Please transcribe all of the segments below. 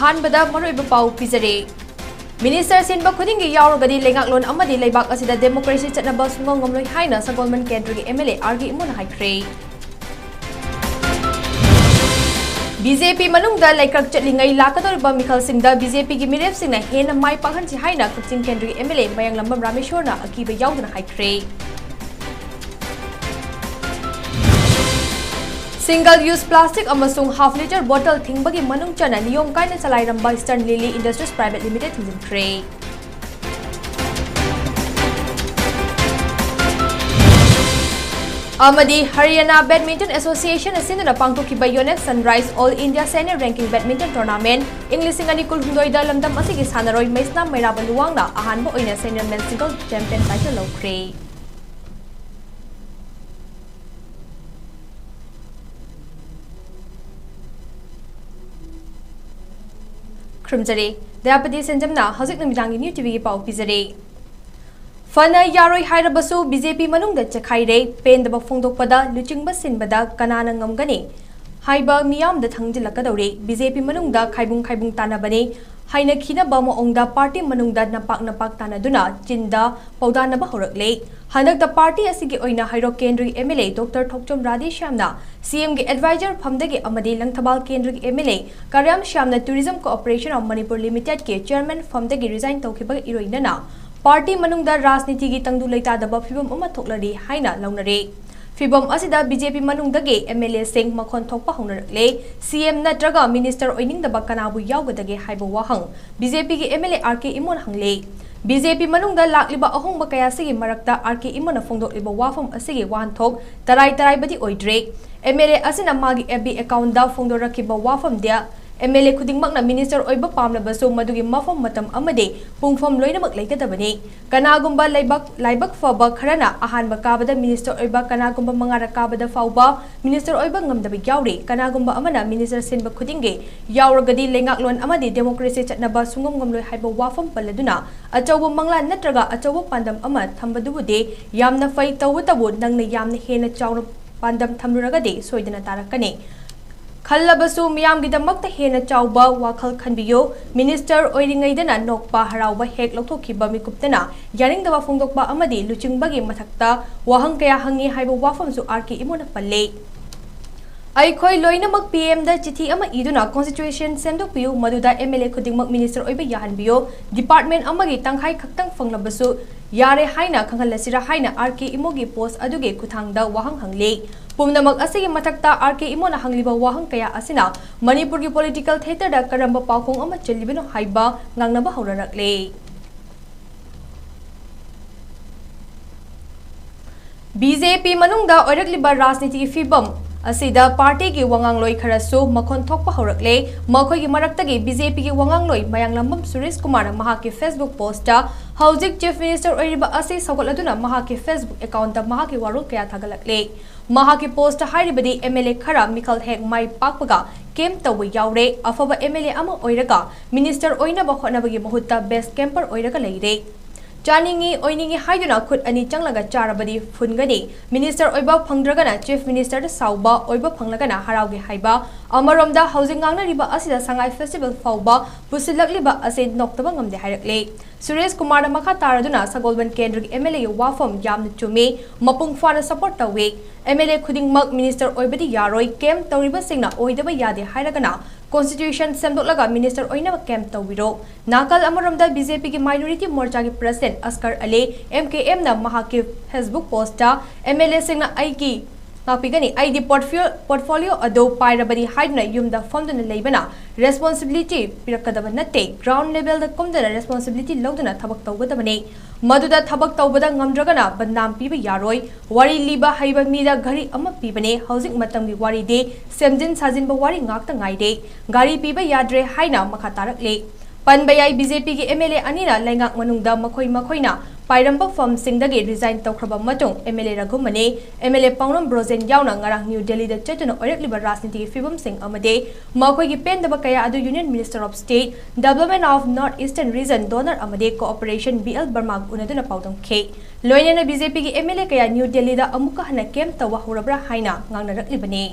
अहानबदा मरुइबा पाउ पिजरे मिनिस्टर सिनबा खुदिंगी यावरगदी लेंगाकलोन अमदी लेबाक असिदा डेमोक्रेसी चटनबा सुंगंगमलोय हाइना सगोलमन केंद्रगी एमएलए आरगी इमुन हाइख्रे बीजेपी मनुंगदा लेकरक चटलिंगै लाकदोरबा मिखलसिंगदा बीजेपी की मिरेपसिंगना हेना माइ पाखनसि हाइना कक्चिंग केंद्रगी एमएलए मयंगलंबम रामेश्वरना अकीबा यावदना हाइख्रे सिंगल यूज प्लास्टिक अमसुंग हाफ लीटर बोतल थिंगबगी मनुंग चना नियम कायना चलाइरंबा Eastern Lily Industries private limited थिंजिनख्रे अमदी हरियाणा बैडमिंटन एसोसिएशन असिंदना पांगथोखिबा Yonex Sunrise All India senior ranking badminton tournament English Anikul हुंदोइदा लमदम असिगी सानरोय मैसना मैराबा लुवांगना अहानबा ओइना senior men single champion title लौख्रे खुमजरे दयापति सेंजमना हजिक नमिदांगी न्यू टीवी की पाउ पिजरे फना यारोय हाइरबसु बीजेपी मनुंगदा चखाइरे पेंदबा फोंदोकपदा लुचिंगबा सिनबदा कनाना ngमगने हाइबा मियामदा थंगजिलकदौरे बीजेपी मनुंगदा खाइबुंग तानाबने हाइना खिनाबा मोंगदा पार्टी मनुंगदा नपाक तानादुना चिंदा पौदानबा होरकले हनकदा पार्टी असिगी ओइना हाइरो केंद्र एमएलए डॉक्टर थोकचोम राधेश्यामना सीएम के एडवाइजर फमदगी अमदी लंगथबाल केंद्र एमएलए कार्याम श्यामना tourism cooperation of Manipur limited के चेयरमैन फमदगी रिजाइन तौखिबा इरोइनना पार्टी मनुंगदा राजनीति की तंगदु लेतादबा फिबम अमा थोकलरी हाइना लौनरे फिबम असिदा बीजेपी मनुंगदगे एमएलए सिंह मखोन थोकपा होनरकले सीएम नत्रगा मिनिस्टर ओइनिंगदबा कनाबु यावगदगे हाइबा वाहंग बीजेपी के एमएलए आरके इमोन हंगले बीजेपी मनुंगदा लाक्लिबा अहोंगबा कयासिगी मरक्ता आरके इमोन फोंदोकलिबा वाफम असिगी वाहनथोक तराई बदी ओइद्रे एमएलए असिना मागी एफबी अकाउंट दा फोंदोरकिबा वाफम दिया एमएलए खुदिंगमकना मिनिस्टर ओइबा पामलबसु मदुगी मफम मतम अमदे पुंगफम लोइनमक लेगदबने कनागुंबा लाइबक फबा खरना अहानबा काबदा मिनिस्टर ओइबा कनागुंबा मंगारा काबदा फाउबा मिनिस्टर ओइबा ngमदबा यावरे कनागुंबा अमना मिनिस्टर सिनबा खुदिंगे यावरगदी लेंगाकलोन अमदे डेमोक्रेसी चटनबा सुंगमगमलोय हाइबा वाफम पल्लदुना अचौबा मंगला नत्रगा अचौबा पांदम अमा थंबदुबुदे यामना फै तवतबु नंगना यामना हेना चाउना पांदम थमरुरगदे सोइदना तारकने खल्लबसु मियामगिदमक्ता हेना चाउबा वाखल खनबियो मिनिस्टर ओइरिंगैदना नोकपा हराउबा हेक लौथोखिबा मिकुप्तना यारिंगदबा फोंदोकपा अमदि लुचिंगबगी मथक्ता वाहंग कया हंगी हाइबा वाफमसु आरके इमोना पल्ले अखोई लोइनमक पीएम दा चिठी अमा इदुना कॉन्स्टिट्यूशन सेमदोकपियु मदुदा एमएलए खुदिंगमक मिनिस्टर ओइबा याहनबियो डिपार्टमेंट अमगी तंखाई खक्तंग फंगलबसु यारे हाइना खंगलसिरा हाइना आरके इमोगी पोस्ट अदुगे खुथांगदा वाहंग हंगले पुमनमक असिगी मथक्ता आरके इमोना हंगलिबा वाहंग कया असिना मणिपुर की पॉलिटिकल थिएटर दा करंबा पाखोंग अमा चलिबिनो हाइबा ngangnaba हौररकले बीजेपी मनुंगदा ओइरकलिबा राजनीति की फिबम असिदा पार्टी की वंगांगलोई खरसु मखोन थोकपा हौरकले मखोई मरक्तगी बीजेपी की वंगांगलोई मयांगलंबम सुरेश कुमार महा के फेसबुक पोस्टा हौजिक चीफ मिनिस्टर ओइरिबा असि सगोलदुना महा के फेसबुक अकाउंट महा के वारोल कया थागलकले महा के पोस्ट हाइरिबदी एमएलए खरा मिखल हेक माइ पाकपगा केम तव यावरे अफबा एमएलए अमा ओइरगा मिनिस्टर ओइनबा होनबगी महुत्ता बेस्ट कैंपर ओइरगा लेरे चानिंगी ओइनिंगी हाइदुना खुद अनि चंगलगा चारबदी फुनगनी मिनिस्टर ओइबा फंगद्रगना चीफ मिनिस्टर साउबा ओइबा फंगलगना हराउगे हाइबा अमरोमदा हाउसिंग गांगनारिबा असिदा संगाई फेस्टिवल फाउबा पुसिलकलिबा असे नोक्तबा ngमदे हाइरकले सुरेश कुमार मखा तारदुना सगोलबन केंद्र एमएलए वाफम यामन चुमे मपुंग फाना सपोर्ट तवे एमएलए खुदिंगमक मिनिस्टर ओइबदी यारोय केम तौरिबा सिंगना ओइदबा यादे हाइरगना कॉन्स्टिट्यूशन सेमदोकलगा मिनिस्टर ओइनबा केम तौबिरो नाकल अमरोमदा बीजेपी की माइनॉरिटी मोर्चा के प्रेसिडेंट अस्कर अली एमकेएम ना महा के फेसबुक पोस्टा एमएलए सिंगना आईकी नापिगनी आईडी पोर्टफोलियो अदो पाइरबदी हाइडना युमदा फंदना लेबना रेस्पॉन्सिबिलिटी पिरकदब नते ग्राउंड लेवल द कुमदना रेस्पॉन्सिबिलिटी लौदना थबक तौगदबने मदुदा थबक तौबदा ngमद्रगना बदनाम पीबा यारोय वारी लीबा हाइबा मीदा घरी अमा पीबने हौजिक मतमगी वारी दे सेमजिन साजिनबा वारी ngakta ngaide गाड़ी पीबा याद्रे हाइना मखा तारकले पनबयाई बीजेपी के MLA अनिना लेंगाक मनुंगदा मखोइना पाइरंबा फम सिंगदगे resign तौखरबा मतुंग MLA रघुमने MLA पाउनम ब्रोजेन यावना ngarang new Delhi दा चतुना ओरकलिबा राजनीति की फिबम सिंग अमदे मखोइगी पेंदबा कया अदु union minister of state development of north eastern region DoNER अमदे कोऑपरेशन बीएल बर्मा उनदुना पाउदम खे लोइनेना बीजेपी की एमएलए कया न्यू दिल्ली दा अमुका हना केम तवा होरबरा हाइना ngangnarakliबने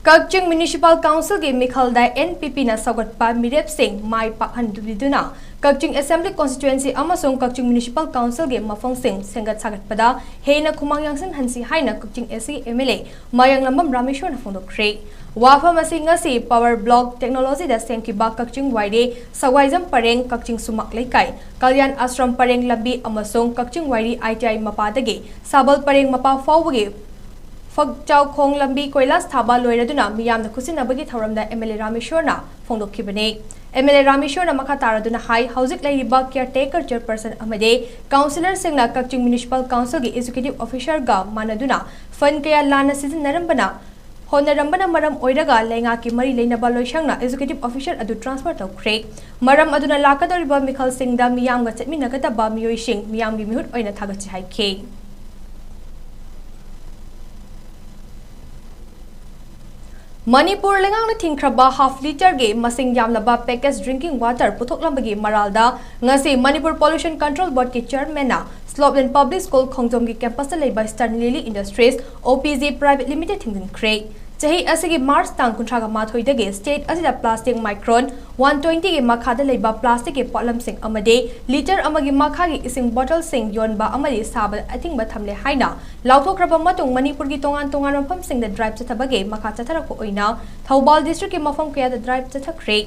Kakching Municipal Council ge Mikhalda NPP na Sagatpa Mirep Singh Mai Pakhandubiduna Kakching Assembly Constituency amasung Kakching Municipal Council ge Mafang Singh Sengat Sagatpada Heina Kumangyangsan Hansi Haina Kakching SE MLA Mayang Lambam Rameshwar na Fondokre Wafa Masingasi Power Block Technology da Sengkiba Kakching Waide Sawaizam Pareng Kakching Sumak Laikai Kalyan Ashram Pareng Lambi amasung Kakching Waide ITI Mapadage Sabal Pareng Mapa Fawage Fagchau Khong Lambi Koilas Thaba Loiraduna Miyam the Kusinabagi Tharamda MLA Rameshwarna Fondokibane MLA Rameshwarna Makataraduna High Housing Laiba Caretaker Chairperson Amade Councillor Singla Kakching Municipal Council ge Executive Officer ga Manaduna Fund Kaya Lana Season Narambana Honarambana Maram Oiraga Lenga Ki Mari Lainaba Loishangna Executive Officer Adu Transfer to Craig Maram Aduna Lakadariba Mikhal Singh da Miyam Gatmi Nagata Ba Mioishing Miyam gi Mihut Oina Thagachi Hai K Manipur lengang na thingkraba half liter ge masing yamlaba packaged drinking water puthoklamagi maralda ngasi Manipur Pollution Control Board ke chairman na Slopeland Public School Khongjom gi campus la leba Stern Lily Industries OPZ Private Limited thingin kre chahi asigi March tang kuntraga mathoi dage state asida plastic micron 120 ge makhada leba plastic ge potlam sing amade liter amagi makha gi ising bottle sing yonba amadi saba ating ba thamle haina lauthokraba matung Manipur gi tongan mafam sing the drive chathabage makha chathara ko oina Thoubal district ke mafam kya the drive chathakre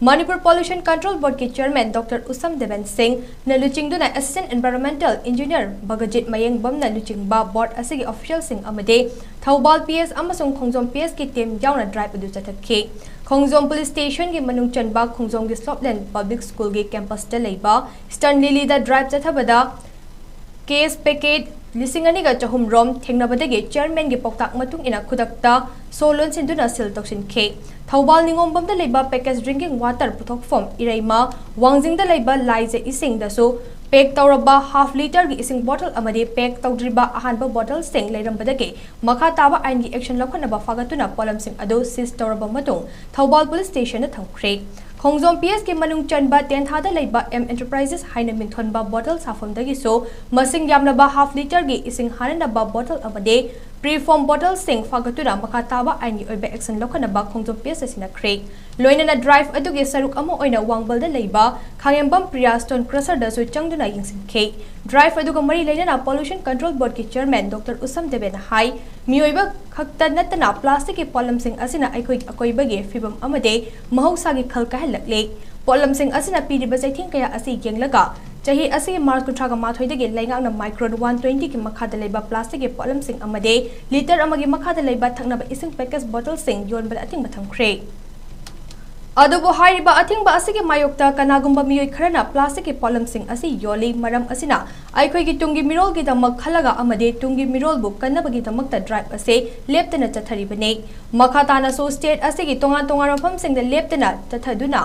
Manipur Pollution Control Board ke chairman Dr. Usam Devan Singh na luchingduna Assistant Environmental Engineer Bagajit Mayeng Bam na luchingba board asigi official sing amade Thoubal PS amasung Khongjom PS ki team yauna drive adu chathakhe Khongjom Police Station ki manung chanba Khongjom ki Slopeland Public School ki campus ta leiba Stern Lily da drive chathabada case packet Lisingani ga chahum rom thengnabadage chairman gi poktak matung ina khudakta solon sinduna sil toksin khe Thoubal Ningombam da leiba packaged drinking water puthok form iraima Wangjing da leiba laize ising da so pack tawraba half liter gi ising bottle amade pack tawdriba ahanba bottle sing leirambadage makha taba ain gi action lakhonaba fagatuna polam sing ado sis tawraba matung Thoubal Police Station na thamkre Khongjom PS ke manung chanba 10 thada leiba M Enterprises haina mingthonba bottle safam dagi so masing yamlaba half liter gi ising hanaba bottle amade preform bottle sing fagatuna makataba ani oiba action lokanaba Khongjom PS asina kre loina na drive aduge saruk amo oina wangbal da leiba khangembam Priya Stone Crusher da so changduna yingsin ke drive aduga mari leina na Pollution Control Board ke chairman Dr. Usam Deven Hai mioiba khakta natana plastic ke polam sing asina aikoi akoibage fibam amade mahausa gi khalka halakle polam sing asina piriba jaithing kaya asi yenglaga chahi asi March kuntraga mathoi dage laingang na micron 120 ki makhada leiba plastic ke polam sing amade liter amagi makhada leiba thaknaba ising package bottle sing yonbal ating batham kre Adubo hairiba ating ba asige mayokta kanagumba miyoi kharana plastic ke polam sing asi yoli maram asina aikhoi gi tungi mirol gi damak khalaga amade tungi mirol bu kanabagi damak ta drive ase leptana chathari bane makhatana so state asige tongan rafam sing the leptana chathaduna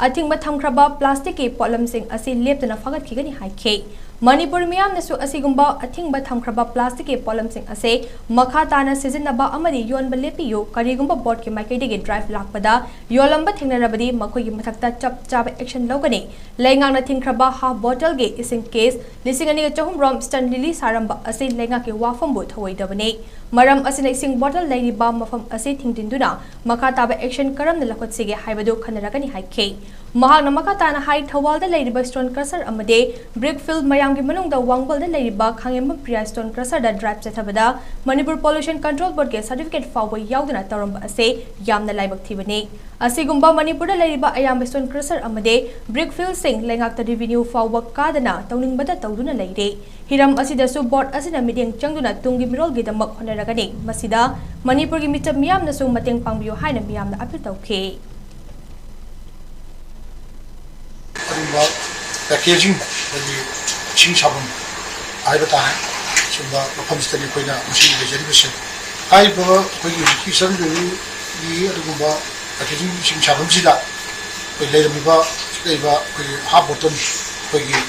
ating ba thamkraba plastic ke polam sing asi leptana fagat khigani haike Manipur miyam nasu asigumba ating ba thamkraba plastic ke polam sing ase makhatana sizinaba amadi yonba lepiyo karigumba board ke maikaidege drive lakpada yolamba thengnarabadi makoi gi mathakta chap chap action logani lengang na thingkraba half bottle ge ising case lisingani ga chahum rom Stern Lily saramba ase lenga ke wafam bu thawoidabane maram asina ising bottle lairiba mafam ase thingtinduna makhataba action karam na lakot sige haibadu khanaragani haike mahakna makhatana hai Thoubal da lairiba Stone Crusher amade brickfield mayam gi manung da wangbal da lairiba khangem Priya Stone Crusher da drive chathabada Manipur Pollution Control Board ke certificate fawa yauduna taramba ase yamna laibak thibane asigumba Manipur da lairiba ayam Stone Crusher amade brickfield sing lengak ta revenue fawa kadana tawning bada tawduna laire hiram asida su board asina mideng changduna tungi mirol gi damak honaragani masida Manipur gi mitam miyam na su mateng pangbiyo haina miyam na apil tawke packaging the ching chabum I bata hai chumba mafam study koina machine de jari bese ai bo ko yi kisan de yi adugumba packaging ching chabum sida ko le mi ba ko ha bottom ko yi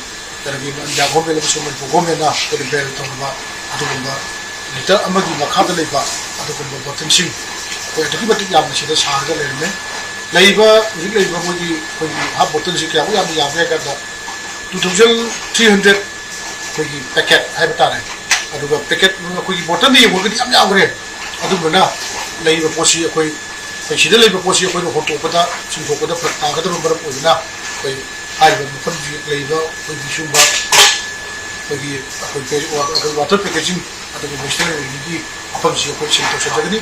tarabi ya go bele so mo go me na ko de bele to ba adugumba liter amagi makha de le ba adugumba bottom sing ko de ki batik yam sida sa ga le me leiba mo gi ko ha bottom sing ya ya ga da 2300 kogi packet hai batare aduga packet kogi bottle ni wo gidi am ya gre aduga na leiba posi koi ꯁꯤꯗ ꯂꯩꯕ ꯄꯣꯠꯁꯤ ꯑꯩꯈꯣꯏꯅ ꯍꯣꯟꯇꯣꯛꯄꯗ ꯆꯤꯡꯊꯣꯛꯄꯗ ꯐꯔꯛ ꯇꯥꯒꯗꯕ ꯃꯔꯝ ꯑꯣꯏꯕꯅ ꯑꯩꯈꯣꯏ ꯍꯥꯏꯔꯤꯕ ꯃꯐꯝꯁꯤ ꯂꯩꯕ ꯑꯩꯈꯣꯏꯒꯤ ꯁꯤꯒꯨꯝꯕ ꯑꯩꯈꯣꯏꯒꯤ ꯋꯥꯇꯔ ꯄꯦꯀꯦꯖꯤꯡ ꯑꯗꯨꯒ ꯃꯣꯏꯁꯆꯔꯥꯏꯖꯤꯡꯒꯤ ꯃꯐꯝꯁꯤ ꯑꯩꯈꯣꯏ ꯁꯦꯡ ꯇꯧꯖꯒꯅꯤ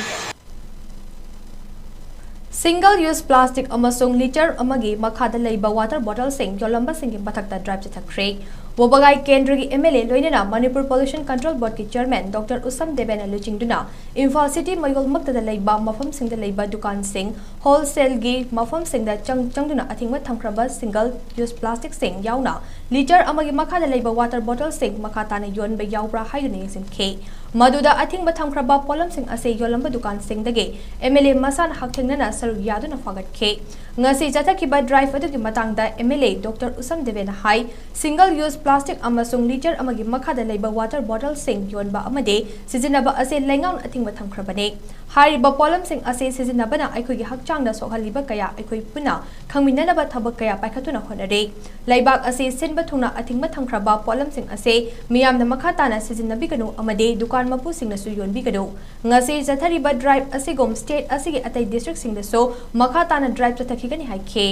Single use plastic amasung liter amagi makhada leiba water bottle sing yolamba singing bathakta drive chathakre Wobagai Kendri MLA Loinana Manipur Pollution Control Board ki Chairman Dr. Usam Devena Luchingduna Imphal City Mayol Makta Leiba Mafam Sing the Leiba Dukan Sing Wholesale Gi Mafam Sing the Changduna Athingwa Thamkraba Single Use Plastic Sing Yauna Liter amagi makhada leiba water bottle sing makhatana yon be yaubra hayuni sing K Maduda Athing Bathamkraba Polam Sing Ase Yolamba Dukan Sing Dage MLA Masan Haktengana Saru Yaduna Fagat K Ngasi Jatakiba Drive Aduki Matangda MLA Dr. Usam Devena Hai Single Use Plastic amasung liter amagi makhada leiba water bottle sing yonba amade sizinaba ase lengang ating bathamkrabane hariba polam sing ase sizinabana aikoi gi hakchangda sokhaliba kaya aikoi puna khangminanaba thabak kaya paikhatuna honare leibak ase sinba thuna ating bathamkraba polam sing ase miyamna makhatana sizinabi kanu amade dukan mapu singna su yonbi kanu ngase jathariba drive ase gom state ase gi atai district sing da so makhatana drive chathakigani haike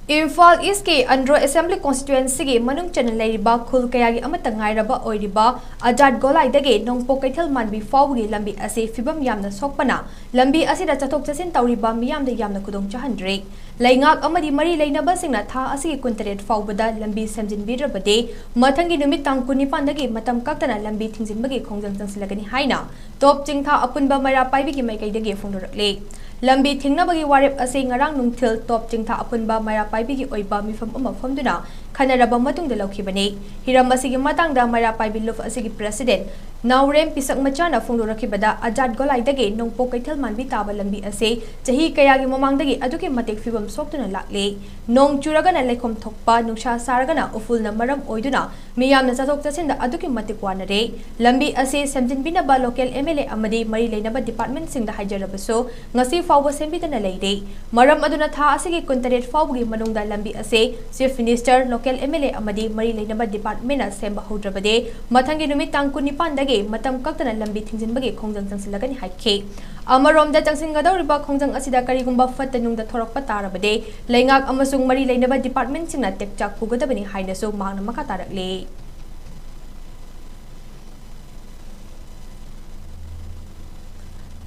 Imphal East ke Andro Assembly Constituency ke Manung Channel Leriba Khul Kayagi Amata Ngairaba Oiriba Ajad Golai Dage Nongpo Kaithal Manbi Fawgi Lambi Ase Fibam Yamna Sokpana Lambi Asida Chatok Chasin Tauriba Miyam de Yamna Kudong Chahandre Laingak Amadi Mari Lainaba Singna Tha Asi Kuntaret Fawbada Lambi Samjin Birabade Mathangi Numit Tang Kunipan Dage Matam Kaktana Lambi Thingzin Bagi Khongjang Tangsilagani Haina Top Jingtha Apunba Mara Paibi ki Maikai Dage Phongdorakle Lambi Thingnabagi Warep Ase Ngarang Nungthil Top Jingtha Apunba Mara Paibi ki Oiba Mifam Uma Famduna Khanaraba Matung de Laukibane Hiram Asigi Matangda Mara Paibi Luf Asigi President Naurem Pisak Machana Phongdorakibada Ajad Golai Dage Nongpo Kaithal Manbi Taba Lambi Ase Chahi Kayagi Mamangdagi Aduki Matek Fibam Soktuna Lakle Nong Churagana Lekom Thokpa Nungsha Saragana Ufulna Maram Oiduna Miyamna Chathok Chasinda Aduki Matek Wanare Lambi Ase Samjin Binaba Local MLA Amadi Mari Lainaba Department Singda Hajarabaso Ngasi Fawba Sembidana Leide Maram Aduna Tha Asigi Kuntaret Fawgi Manungda Lambi Ase Chief Minister Local MLA Amadi Mari Lainaba Department Semba Hodrabade Mathangi Numit Tang Kunipan Dage Matam Kaktana Lambi Thingzinbagi Khongjang Tangsilagani Haike Amaromda Tangsingadoriba Khongjang Asida Karigumba Fatanungda Thorokpa Tarabade Laingak Amasung Mari Lainaba Department Singna Tekchak Pugadabani Hainaso Mahna Makatarakle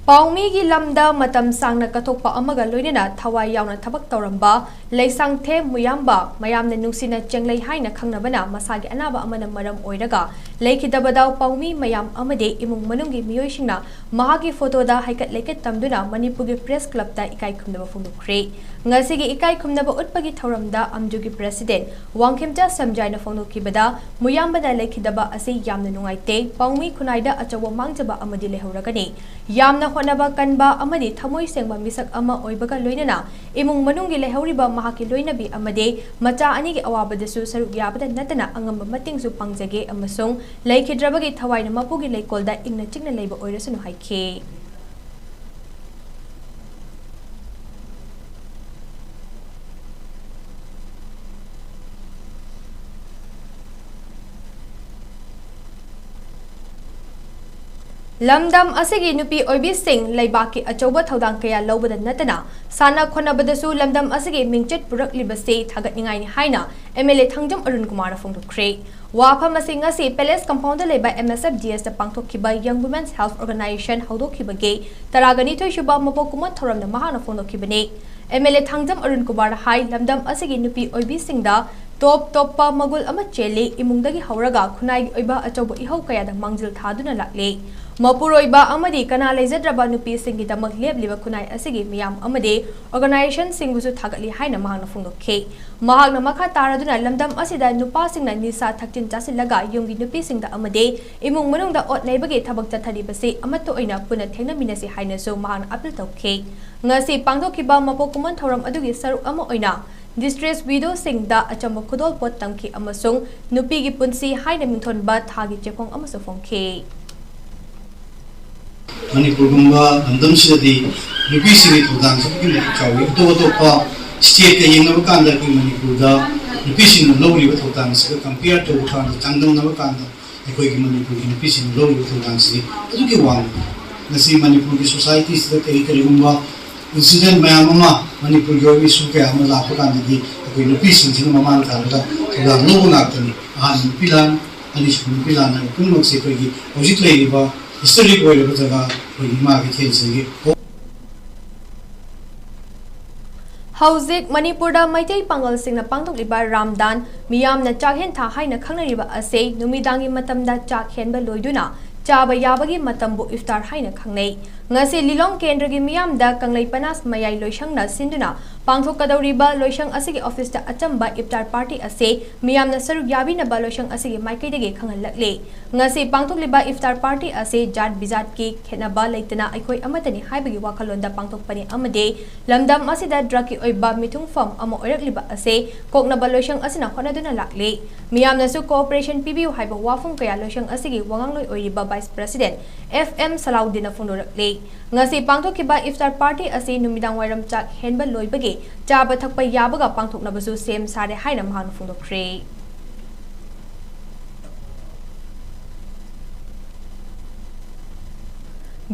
Paumi gi lamda matam sangna kathokpa amaga loinena thawai yauna thabak tawramba leisang the muyamba mayamna nungsina chenglei haina khangnabana masagi anaba amana maram oiraga leikidabadaw paumi mayam amade imung manunggi miyoisingna mahagi photo da haikat leiket tamduna Manipur gi press club ta ikai khumnaba phongdokre ngasigi ikai khumnaba utpagi thawramda amjugi president wangkhemja samjaina phongdokibada muyambada leikidaba ase yamna nungaite paumi khunaida achawa mangjaba amadi lehoragani yamna Honaba Kanba Amadi Thamoi Sengba Misak Ama Oibaga Loinana Imung Manungi Lehoriba Mahaki Loinabi Amade Macha Anigi Awabadasu Saruk Yabada Natana Angamba Matingsu Pangjage Amasung Laikidrabagi Thawaina Mapugi Leikolda Ingna Chingna Leiba Oirasunu Haike Lamdam asigi nupi oibi sing laibaki achoba thaudang kaya lobada natana sana khonabadasu lamdam asigi mingchet puraklibase thagatningai ni haina MLA Thangjam Arun Kumar phongdokre wapham asing asi Palace Compound leba MSFDS da pangthokkiba Young Women's Health Organization haudokhibage taragani thoishuba mapokuman thoramna mahana phongdokhibane MLA Thangjam Arun Kumar hai lamdam asigi nupi oibi singda Topa magul ama chele imungdagi hauraga khunai oiba achoba ihau kaya da mangjil thaduna lakle Mapuroiba amadi kana lejadraba nupi singi damak lebliba khunai asigi miyam amade organization singbusu thagatli haina mahangna phungdokhe mahagna makha taraduna lamdam asida nupa singna nisa thaktin chasilaga yunggi nupi singda amade imung manungda ot leibage thabak chathari base amato oina puna thengna minasi haina so mahangna apil tokhe ngasi pangdokhiba mapokuman thoram adugi saruk ama oina Distress widow singda achamba khudol pot tamki amasung nupi gi punsi haina mingthon ba thagi chepong amaso phongkhe Manipur gumba andam sidadi nupi singi thudang sabki chawi to pa state ka yengna bakanda ko Manipur da nupi sing lowri ba thudang sa compare to kan changdam na bakanda ꯑꯩꯈꯣꯏꯒꯤ ꯃꯅꯤꯄꯨꯔꯒꯤ ꯅꯨꯄꯤꯁꯤꯡꯅ ꯂꯧꯔꯤꯕ ꯊꯧꯗꯥꯡꯁꯤ ꯑꯗꯨꯛꯀꯤ ꯋꯥꯡꯅ ꯉꯁꯤ ꯃꯅꯤꯄꯨꯔꯒꯤ ꯁꯣꯁꯥꯏꯇꯤꯁꯤꯗ ꯀꯔꯤꯒꯨꯝꯕ incident ꯃꯌꯥꯝ ꯑꯃ ꯃꯅꯤꯄꯨꯔꯒꯤ ꯑꯣꯏꯕ ꯏꯁꯨ ꯀꯌꯥ ꯑꯃ ꯂꯥꯛꯄ ꯀꯥꯟꯗꯗꯤ ꯑꯩꯈꯣꯏ ꯅꯨꯄꯤꯁꯤꯡꯁꯤꯅ ꯃꯃꯥꯡ ꯊꯥꯔꯒ ꯊꯧꯗꯥꯡ ꯂꯧꯕ ꯉꯥꯛꯇꯅꯤ ꯑꯍꯥꯟꯕ ꯅꯨꯄꯤ ꯂꯥꯟ ꯑꯅꯤꯁꯨꯕ ꯅꯨꯄꯤ ꯂꯥꯟ ꯍꯥꯏꯕ ꯄꯨꯝꯅꯃꯛꯁꯦ ꯑꯩꯈꯣꯏꯒꯤ ꯍꯧꯖꯤꯛ ꯂꯩꯔꯤꯕ ꯍꯤꯁꯇꯣꯔꯤꯛ ꯑꯣꯏꯔꯕ ꯖꯒꯥ ꯑꯩꯈꯣꯏꯒꯤ ꯏꯃꯥ ꯀꯩꯊꯦꯜꯁꯤꯒꯤ ꯍꯧꯖꯤꯛ ꯃꯅꯤꯄꯨꯔꯗ ꯃꯩꯇꯩ ꯄꯥꯡꯒꯜꯁꯤꯡꯅ ꯄꯥꯡꯊꯣꯛꯂꯤꯕ ꯔꯥꯝꯗꯥꯟ ꯃꯤꯌꯥꯝꯅ ꯆꯥꯛꯍꯦꯟ ꯊꯥ ꯍꯥꯏꯅ ꯈꯪꯅꯔꯤꯕ ꯑꯁꯤ ꯅꯨꯃꯤꯗꯥꯡꯒꯤ ꯃꯇꯝꯗ ꯆꯥꯛ ꯍꯦꯟꯕ ꯂꯣꯏꯗꯨꯅ ꯆꯥꯕ ꯌꯥꯕꯒꯤ ꯃꯇꯝꯕꯨ ꯏꯐꯇꯥꯔ ꯍꯥꯏꯅ ꯈꯪꯅꯩ ngasi lilong kendra gi miyam da kanglai panas mayai loisang na sinduna pangthokadawriba loisang asigi office da achamba iftar party ase miyam na saruk yabi na ba loisang asigi maikai dege khangalakle ngasi pangthokliba iftar party ase jat bizat ki khenaba leitana aikoi amatani haibagi wakhalonda pangthokpani amade lamdam asida drug ki oiba mithung fam amo oirakliba ase koknaba loisang asina honaduna lakle miyam na su cooperation pibiu haiba wafung kaya loisang asigi wangangloi oiriba vice president FM Salaudin Fundorakle ngasi pangthokkiba iftar party ase numidang wairam chak henba loibage chaba thakpa yabaga pangthoknabasu sem sare haina mahang phungdokre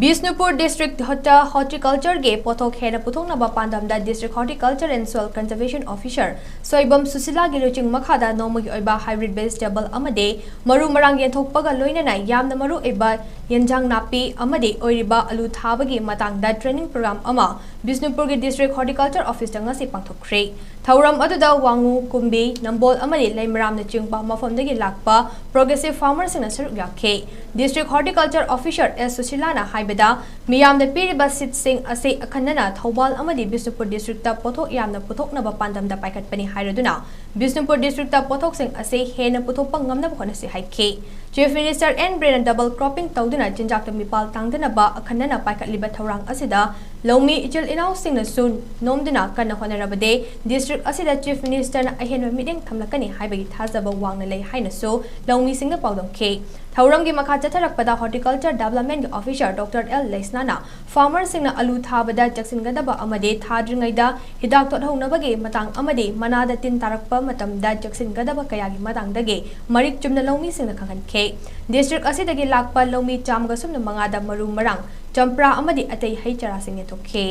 Bisnupur District Horticulture ge pothok hena puthokna ba pandamda District Horticulture and Soil Conservation Officer Soibam Susila gi luching makhada nomogi oiba hybrid vegetable amade maru marang yenthokpaga loinana yamna maru oiba yenjang napi amade oiriba alu thabagi matangda training program ama Bisnupur ge District Horticulture Office da ngasi pangthokre thauram aduda wangu kumbi nambol amade leimaram na chingpa mafamdagi lakpa progressive farmers na saruk yakhe District Horticulture Officer S Susilana haibada miyam da piriba sit sing ase akhanana thobal amadi Bisnupur District ta pothok yamna puthokna ba pandam da paikat pani hairaduna Bisnupur District ta pothok sing ase hena puthokpa ngamna bhona se haikhe Chief Minister N Brain double cropping tawduna jinjak ta mipal tangdana ba akhanana paikat liba thorang asida Lomi ichil inaw sing na sun nomduna kana honarabade District asida Chief Minister na ahenwa meeting thamlakani haibagi thazaba wangna lei haina so Lomi sing na pawdong ke Thauram gi makha chatharakpada Horticulture Development Officer Dr. L. Lesnana farmer singna alu thabada jaksingadaba amade thadringaida hidak tothaunabagi matang amade manada tin tarakpa matamda jaksingadaba kayagi matangdage marik chumna lomi singna khanghankhe district asidagi lakpa lomi chamga sumna mangada maru marang champra amadi atai haichara singye thokhe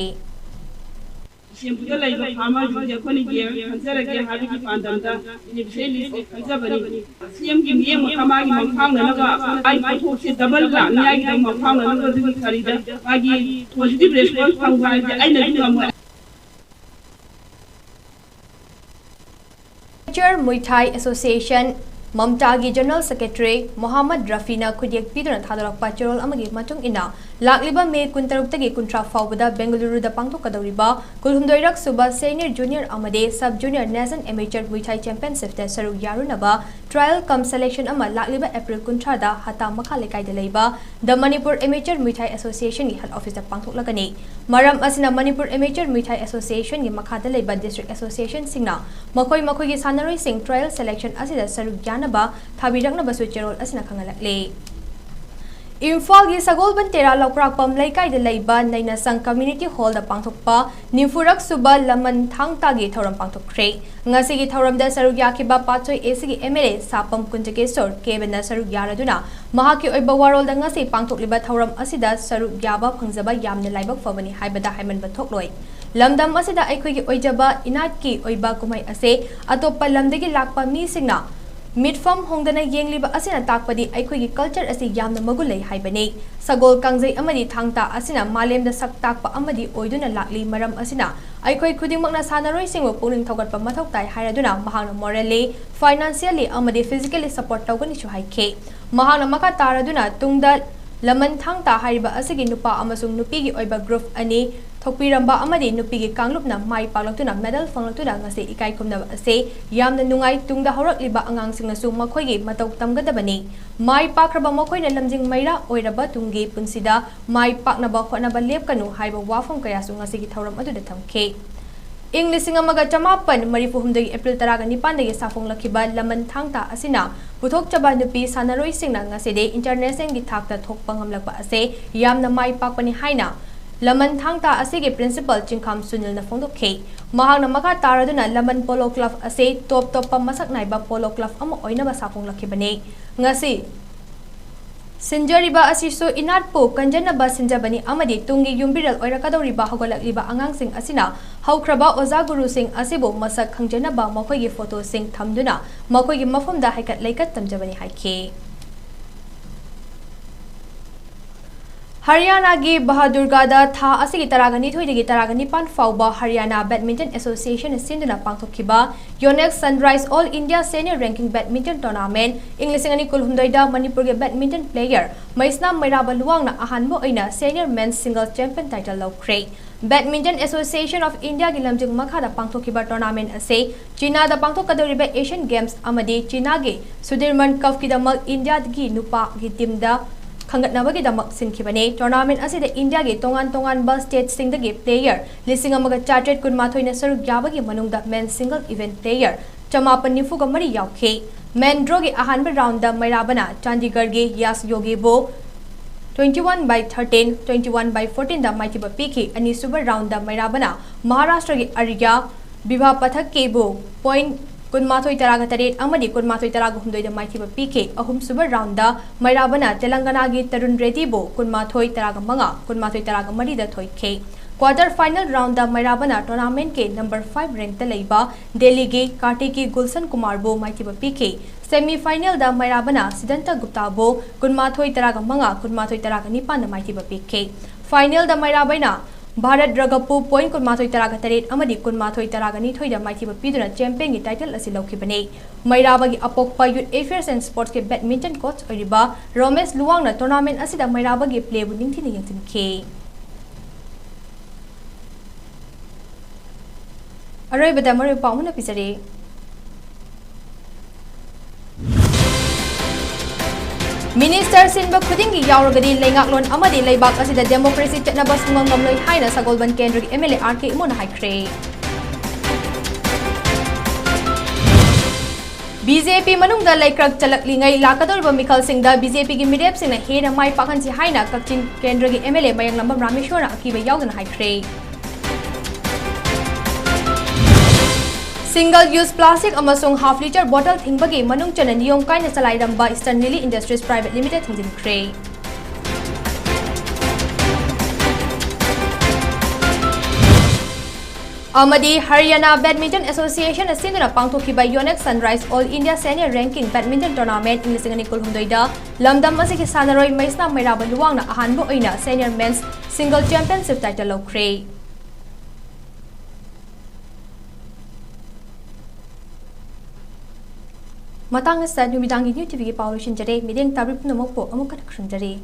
Siempre la iba fama de con ella, hacer que habi ki pandamda ni bseli se kazabani siempre que me kama ki mafang na ga ai ko se double la ni ai ki mafang na ga di kharida agi positive response pangwa ai na ni am Muay Thai Association Mamtagi General Secretary Muhammad Rafina Kudiak Piduna Thadarakpa Chirol Amagi Matung Ina Lakliba May Kuntarukagi Kuntra Fawbada Bengaluru da Pangtokadawriba Kulhumdoirak Suba Senior Junior Amade Sub Junior National Amateur Muay Thai Championship da Saru Yarunaba Trial cum Selection Ama Lakliba April Kuntra da Hata Makhalekai da Leiba The Manipur Amateur Muay Thai Association Head Office da Pangtoklagani Maram Asina Manipur Amateur Muay Thai Association gi Makhada Leiba District Association Singna Makoi Makoi gi Sanaroi Sing Trial Selection Asida Saru Yanaba Thabirakna Basu Cherol Asina Khangalakle Imphal gi Sagolban Tera Lokrakpam Laikai de Leiba Naina Sang Community Hall da Pangthokpa Nimfurak Suba Laman Thangta gi Thoram Pangthokre Ngasi gi Thoram da Saruk Yakiba Patchoi Esigi MLA Sapam Kunjakesor Kebena Saruk Yaraduna Mahaki Oiba Warol da Ngasi Pangthokliba Thoram Asida Saruk Yaba Phangjaba Yamna Laibak Fawani Haibada Haiman Bathokloi Lamdam asida aikhoigi oijaba inatki oiba kumai ase atoppa lamdagi lakpa mi singna Midfam hongdana yengliba asina takpadi aikhoigi culture asi yamna magulai haibani sagol kangjai amadi thangta asina malemda sak takpa amadi oiduna lakli maram asina aikhoi khudingmakna sanaroi singwa puning thogatpa mathau tai hairaduna mahangna morally financially amadi physically support tawgani chu haikhe mahangna makha taraduna tungda laman thangta hariba asigi nupa amasung nupigi oiba group ani Thokpiramba amadi nupigi kanglupna mai paklaktuna medal fanglaktuda ngasi ikai kumna ase yamna nungai tungda horakliba angangsingna su makhoigi matau tamgadabani mai pakraba makhoina lamjing maira oiraba tungi punsida mai paknaba khonaba lepkanu haiba wafam kaya su ngasi gi thauram aduda thamkhe English amaga chamapan marifuhumdagi April 19 dagi safonglakiba laman thangta asina puthok chaba nupi sanaroi singna ngaside international gi thakta thokpa ngamlakpa ase yamna mai pakpani haina Laman Thangta asigi principal Chingkham Sunil na phongdokhe mahangna makha taraduna Laman Polo Club ase top pa masak naiba Polo Club ama oinaba saphonglakibani ngasi Sinjariba asisu inatpo kanjanaba sinjabani amadi tungi yumbiral oirakadoriba hogolakliba angangsing asina haukraba oza guru sing asibu masak khangjanaba makoigi photo sing thamduna makoigi mafumda haikat laikat tamjabani haike. Haryana gi Bahadurgada tha asigi taragani thoidagi taragani pan fauba Haryana Badminton Association sinduna pangthokhiba Yonex Sunrise All India Senior Ranking Badminton Tournament Inglisingani kulhumdoida Manipur ge badminton player Maisna Mairaba Luwangna ahanbo oina Senior Men's Single Champion title lawkhre. Badminton Association of India gi lamjing makhada pangthokhiba tournament ase China da pangthokadoriba Asian Games amadi China ge Sudirman Cup kidamak India gi nupa gi team da Khangatnabagi damak sinkibane tournament asida India ge tongan bus state sing the player listing amaga charted kunmathoi na saru yabagi manungda men single event player chamapan nifu ga mari yaukhe men draw ge ahanba round da Mairabana Chandigarh ge Yas Yogi bo 21/13 21/14 da maitiba piki ani super round da Mairabana Maharashtra ge Arya Bibha Pathak ke bo point Kunmathoi taraga taret amadi kunmathoi taraga humdoi da maithiba pk ahum suba round da Mairabana Telangana gi Tarun Reddy bo kunmathoi taraga manga kunmathoi taraga mari da thoike. Quarter final round da Mairabana tournament ke number 5 rank da leiba Delhi ge Kati ki Gulshan Kumar bo maithiba pk. Semi final da Mairabana Siddhanta Gupta bo kunmathoi taraga manga kunmathoi taraga nipan da maithiba pk. Final da Mairabana Bharat Ragapu point kunmathoi taraga taret amadi kunmathoi taraga ni thoida maithiba piduna champion gi title asi laukhibane. Mairaba gi apokpa youth affairs and sports ke badminton coach oriba Romesh Luwangna tournament asida Mairaba gi play bu ningthina yangtinke. Arai bada mari paumuna pisare. Minister Sinba Khudingi Yauragadi Lengaklon Amadi Leibak asida democracy chatnaba sungamloi haina Sagolban Kendra gi MLA RK Imona haikre. BJP manungda laikrak chalaklingai lakadorba Mikhal Singda BJP gi mirep singna hena mai pakhansi haina Kakchin Kendra gi MLA Mayang Lambam Rameshwara akiba yaudana haikre. Single use plastic amasung half liter bottle thingbagi manung chana niyom kaina salairamba Eastern Lily Industries Private Limited thingjinkre. Amadi Haryana Badminton Association asinduna pangthokhiba Yonex Sunrise All India Senior Ranking Badminton Tournament Inglisingani kulhumdoida lamdam asigi sanaroi Maisna Mairaba Luwangna ahanbo oina Senior Men's Single Championship title lawkhre. Matang sa numidangi newtv paulusin jare mideng tabrip namokpo amukat khunjare.